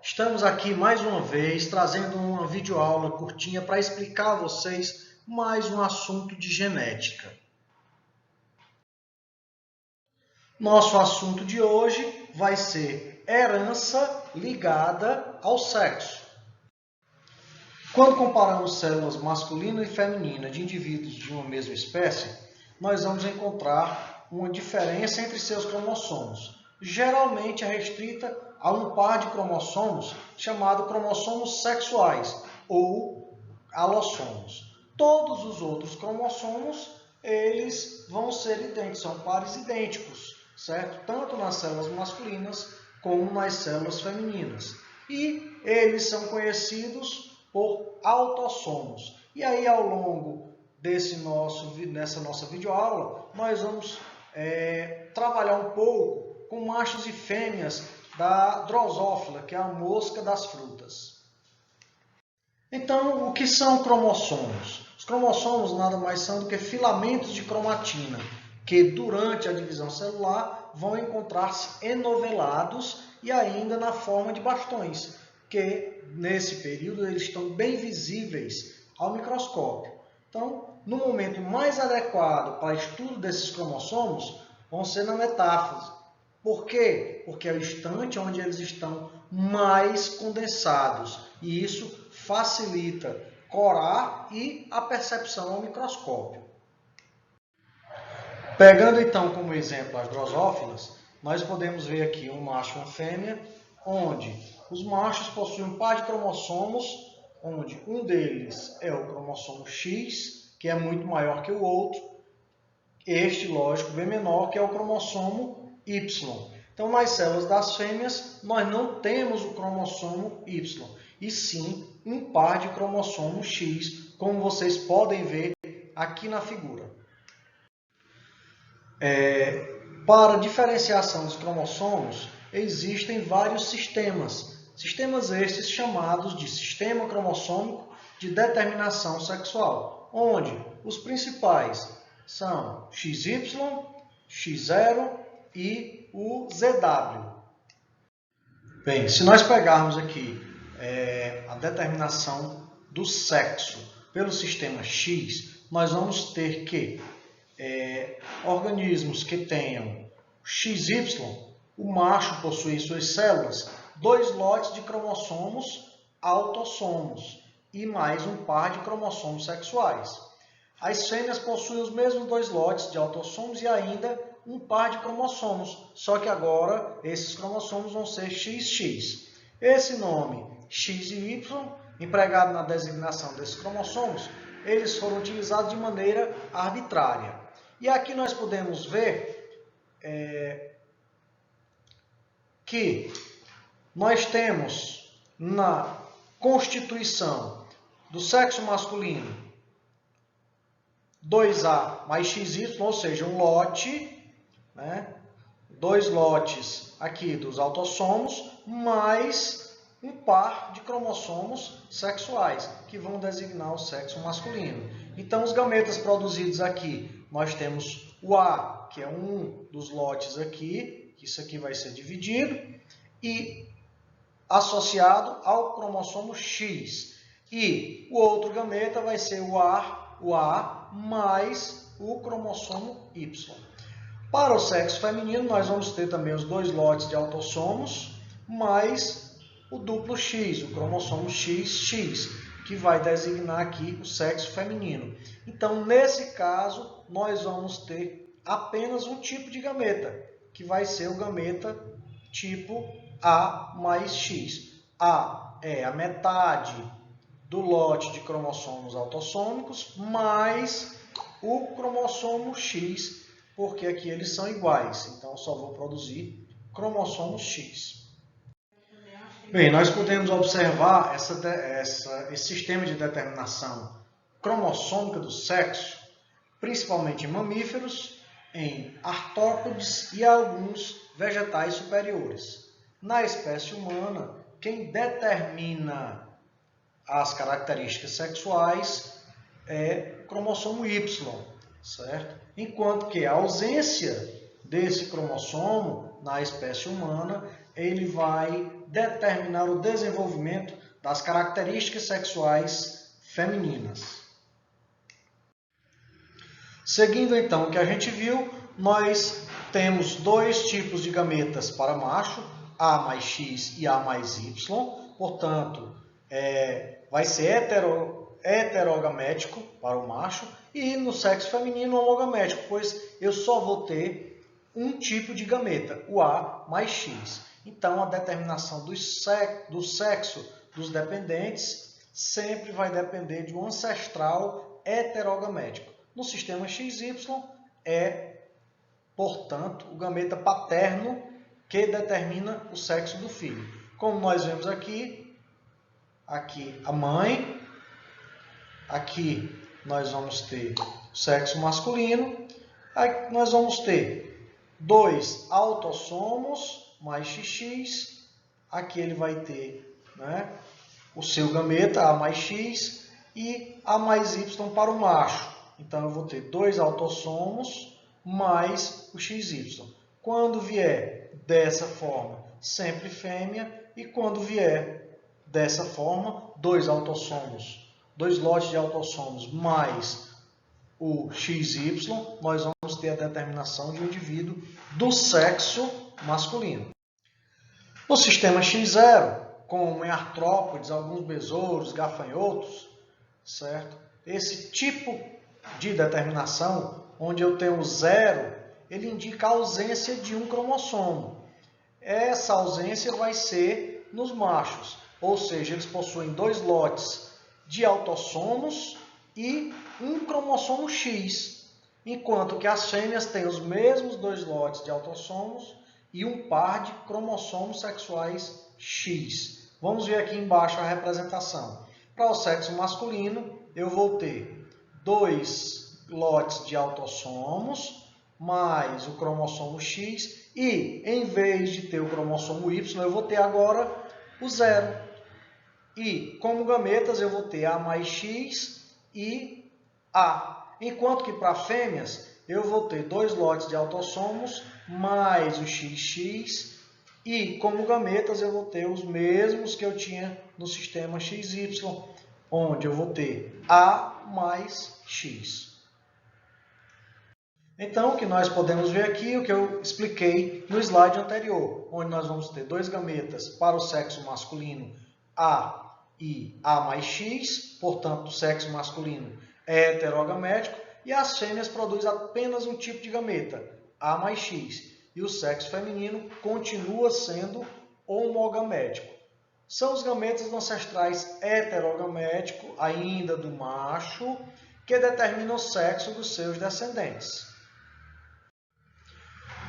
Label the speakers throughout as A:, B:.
A: Estamos aqui mais uma vez trazendo uma videoaula curtinha para explicar a vocês mais um assunto de genética. Nosso assunto de hoje vai ser herança ligada ao sexo. Quando comparamos células masculina e feminina de indivíduos de uma mesma espécie, nós vamos encontrar uma diferença entre seus cromossomos. Geralmente é restrita a um par de cromossomos chamado cromossomos sexuais ou alossomos. Todos os outros cromossomos, eles vão ser idênticos, são pares idênticos, certo? Tanto nas células masculinas como nas células femininas. E eles são conhecidos por autossomos. E aí, ao longo dessa nossa videoaula, nós vamos trabalhar um pouco com machos e fêmeas da drosófila, que é a mosca das frutas. Então, o que são cromossomos? Os cromossomos nada mais são do que filamentos de cromatina, que durante a divisão celular vão encontrar-se enovelados e ainda na forma de bastões, que nesse período eles estão bem visíveis ao microscópio. Então, no momento mais adequado para estudo desses cromossomos, vão ser na metáfase. Por quê? Porque é o instante onde eles estão mais condensados e isso facilita corar e a percepção ao microscópio. Pegando então como exemplo as drosófilas, nós podemos ver aqui um macho e uma fêmea, onde os machos possuem um par de cromossomos, onde um deles é o cromossomo X, que é muito maior que o outro, este, lógico, bem menor, que é o cromossomo Y. Então, nas células das fêmeas, nós não temos o cromossomo Y, e sim um par de cromossomo X, como vocês podem ver aqui na figura. Para diferenciação dos cromossomos, existem vários sistemas. Sistemas estes chamados de sistema cromossômico de determinação sexual, onde os principais são XY, X0 e o ZW. Bem, se nós pegarmos aqui a determinação do sexo pelo sistema X, nós vamos ter que organismos que tenham XY, o macho possui em suas células 2 lotes de cromossomos autossomos e mais um par de cromossomos sexuais. As fêmeas possuem os mesmos 2 lotes de autossomos e ainda um par de cromossomos, só que agora esses cromossomos vão ser XX. Esse nome X e Y, empregado na designação desses cromossomos, eles foram utilizados de maneira arbitrária. E aqui nós podemos ver que nós temos na constituição do sexo masculino 2A mais XY, ou seja, um lote, 2 lotes aqui dos autossomos, mais um par de cromossomos sexuais, que vão designar o sexo masculino. Então, os gametas produzidos aqui, nós temos o A, que é um dos lotes aqui, isso aqui vai ser dividido, e associado ao cromossomo X. E o outro gameta vai ser o A mais o cromossomo Y. Para o sexo feminino, nós vamos ter também os 2 lotes de autossomos, mais o duplo X, o cromossomo XX, que vai designar aqui o sexo feminino. Então, nesse caso, nós vamos ter apenas um tipo de gameta, que vai ser o gameta tipo A mais X. A é a metade do lote de cromossomos autossômicos mais o cromossomo X, porque aqui eles são iguais, então eu só vou produzir cromossomo X. Bem, nós podemos observar esse sistema de determinação cromossômica do sexo, principalmente em mamíferos, em artrópodes e alguns vegetais superiores. Na espécie humana, quem determina as características sexuais é o cromossomo Y, certo? Enquanto que a ausência desse cromossomo na espécie humana, ele vai determinar o desenvolvimento das características sexuais femininas. Seguindo então o que a gente viu, nós temos dois tipos de gametas para macho, A mais X e A mais Y, portanto, vai ser heterogamético para o macho e no sexo feminino homogamético, pois eu só vou ter um tipo de gameta, o A mais X. Então, a determinação do sexo dos dependentes sempre vai depender de um ancestral heterogamético. No sistema XY é, portanto, o gameta paterno que determina o sexo do filho. Como nós vemos aqui a mãe, aqui nós vamos ter o sexo masculino, aqui nós vamos ter 2 autossomos mais XX, aqui ele vai ter, né, o seu gameta A mais X e A mais Y para o macho. Então eu vou ter 2 autossomos mais o XY. Quando vier dessa forma, sempre fêmea, e quando vier dessa forma, 2 autossomos, 2 lotes de autossomos mais o XY, nós vamos ter a determinação de um indivíduo do sexo masculino. No sistema X0, como em artrópodes, alguns besouros, gafanhotos, certo? Esse tipo de determinação, onde eu tenho 0, ele indica a ausência de um cromossomo. Essa ausência vai ser nos machos, ou seja, eles possuem 2 lotes de autossomos e um cromossomo X, enquanto que as fêmeas têm os mesmos 2 lotes de autossomos e um par de cromossomos sexuais X. Vamos ver aqui embaixo a representação. Para o sexo masculino, eu vou ter 2 lotes de autossomos mais o cromossomo X e, em vez de ter o cromossomo Y, eu vou ter agora o 0. E, como gametas, eu vou ter A mais X e A. Enquanto que para fêmeas, eu vou ter 2 lotes de autossomos mais o XX e, como gametas, eu vou ter os mesmos que eu tinha no sistema XY, onde eu vou ter A mais X. Então, o que nós podemos ver aqui, o que eu expliquei no slide anterior, onde nós vamos ter 2 gametas para o sexo masculino A e A mais X, portanto, o sexo masculino é heterogamético, e as fêmeas produzem apenas um tipo de gameta, A mais X, e o sexo feminino continua sendo homogamético. São os gametas ancestrais heterogaméticos, ainda do macho, que determinam o sexo dos seus descendentes.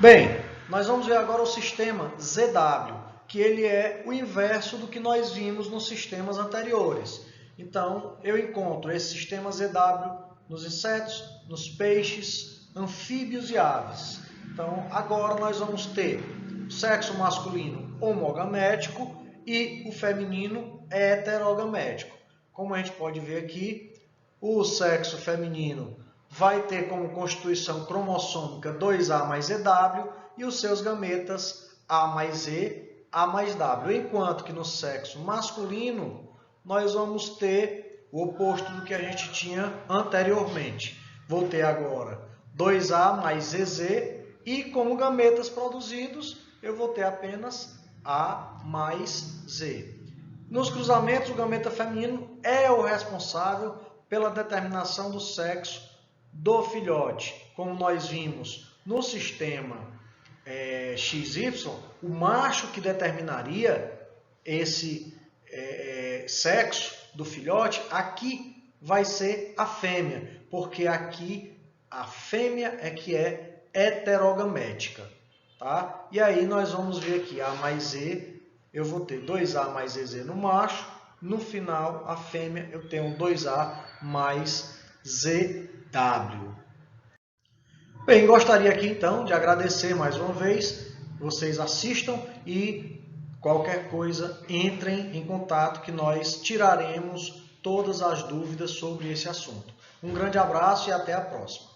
A: Bem, nós vamos ver agora o sistema ZW, que ele é o inverso do que nós vimos nos sistemas anteriores. Então, eu encontro esse sistema ZW nos insetos, nos peixes, anfíbios e aves. Então, agora nós vamos ter o sexo masculino homogamético e o feminino heterogamético. Como a gente pode ver aqui, o sexo feminino vai ter como constituição cromossômica 2A mais EW e os seus gametas A mais E, A mais W. Enquanto que no sexo masculino, nós vamos ter o oposto do que a gente tinha anteriormente. Vou ter agora 2A mais EZ e como gametas produzidos, eu vou ter apenas A mais Z. Nos cruzamentos, o gameta feminino é o responsável pela determinação do sexo do filhote. Como nós vimos no sistema XY, o macho que determinaria esse sexo do filhote, aqui vai ser a fêmea, porque aqui a fêmea é que é heterogamética. Tá? E aí nós vamos ver aqui A mais E, eu vou ter 2A mais EZ no macho, no final a fêmea eu tenho 2A mais ZW. Bem, gostaria aqui então de agradecer mais uma vez, vocês assistam e qualquer coisa entrem em contato que nós tiraremos todas as dúvidas sobre esse assunto. Um grande abraço e até a próxima.